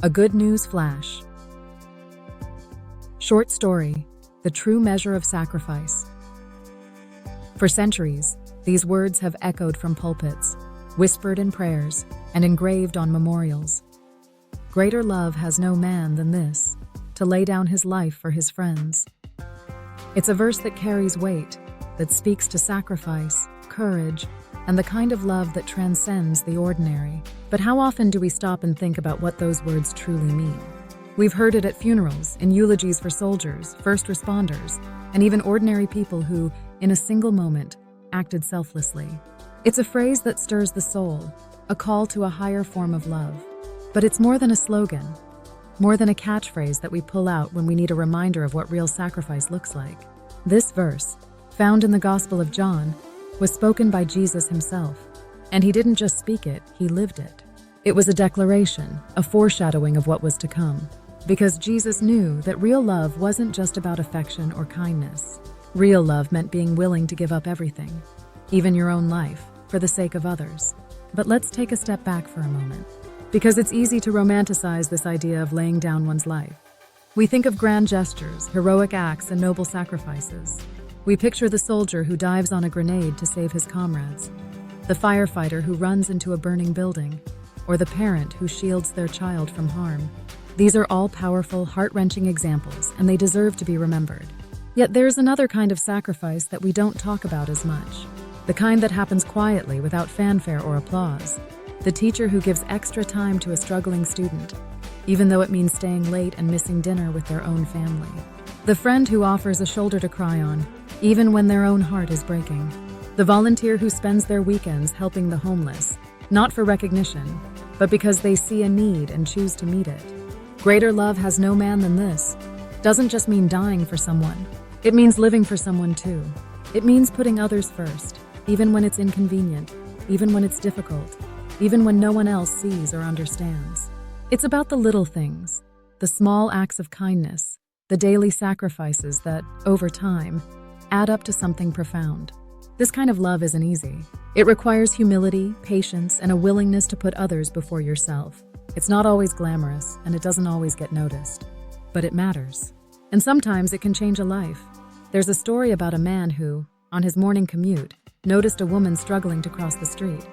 A good news flash. Short story, the true measure of sacrifice. For centuries, these words have echoed from pulpits, whispered in prayers, and engraved on memorials. Greater love has no man than this, to lay down his life for his friends. It's a verse that carries weight, that speaks to sacrifice, courage, and the kind of love that transcends the ordinary. But how often do we stop and think about what those words truly mean? We've heard it at funerals, in eulogies for soldiers, first responders, and even ordinary people who, in a single moment, acted selflessly. It's a phrase that stirs the soul, a call to a higher form of love. But it's more than a slogan, more than a catchphrase that we pull out when we need a reminder of what real sacrifice looks like. This verse, found in the Gospel of John, was spoken by Jesus himself. And he didn't just speak it, he lived it. It was a declaration, a foreshadowing of what was to come. Because Jesus knew that real love wasn't just about affection or kindness. Real love meant being willing to give up everything, even your own life, for the sake of others. But let's take a step back for a moment, because it's easy to romanticize this idea of laying down one's life. We think of grand gestures, heroic acts, and noble sacrifices. We picture the soldier who dives on a grenade to save his comrades, the firefighter who runs into a burning building, or the parent who shields their child from harm. These are all powerful, heart-wrenching examples, and they deserve to be remembered. Yet there's another kind of sacrifice that we don't talk about as much. The kind that happens quietly, without fanfare or applause. The teacher who gives extra time to a struggling student, even though it means staying late and missing dinner with their own family. The friend who offers a shoulder to cry on, even when their own heart is breaking. The volunteer who spends their weekends helping the homeless, not for recognition, but because they see a need and choose to meet it. Greater love has no man than this. Doesn't just mean dying for someone. It means living for someone too. It means putting others first, even when it's inconvenient, even when it's difficult, even when no one else sees or understands. It's about the little things, the small acts of kindness, the daily sacrifices that, over time, add up to something profound. This kind of love isn't easy. It requires humility, patience, and a willingness to put others before yourself. It's not always glamorous, and it doesn't always get noticed. But it matters. And sometimes it can change a life. There's a story about a man who, on his morning commute, noticed a woman struggling to cross the street.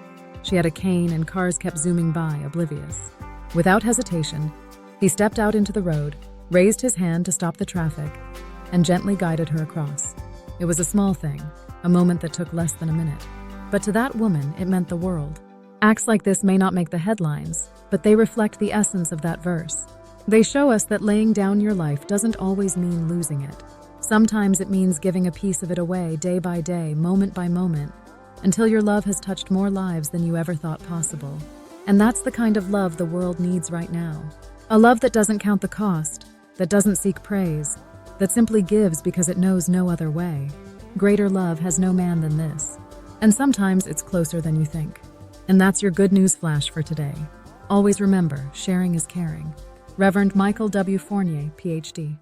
She had a cane and cars kept zooming by, oblivious. Without hesitation, he stepped out into the road, raised his hand to stop the traffic, and gently guided her across. It was a small thing, a moment that took less than a minute. But to that woman, it meant the world. Acts like this may not make the headlines, but they reflect the essence of that verse. They show us that laying down your life doesn't always mean losing it. Sometimes it means giving a piece of it away day by day, moment by moment, until your love has touched more lives than you ever thought possible. And that's the kind of love the world needs right now. A love that doesn't count the cost, that doesn't seek praise, that simply gives because it knows no other way. Greater love has no man than this. And sometimes it's closer than you think. And that's your good news flash for today. Always remember, sharing is caring. Reverend Michael W. Fournier, Ph.D.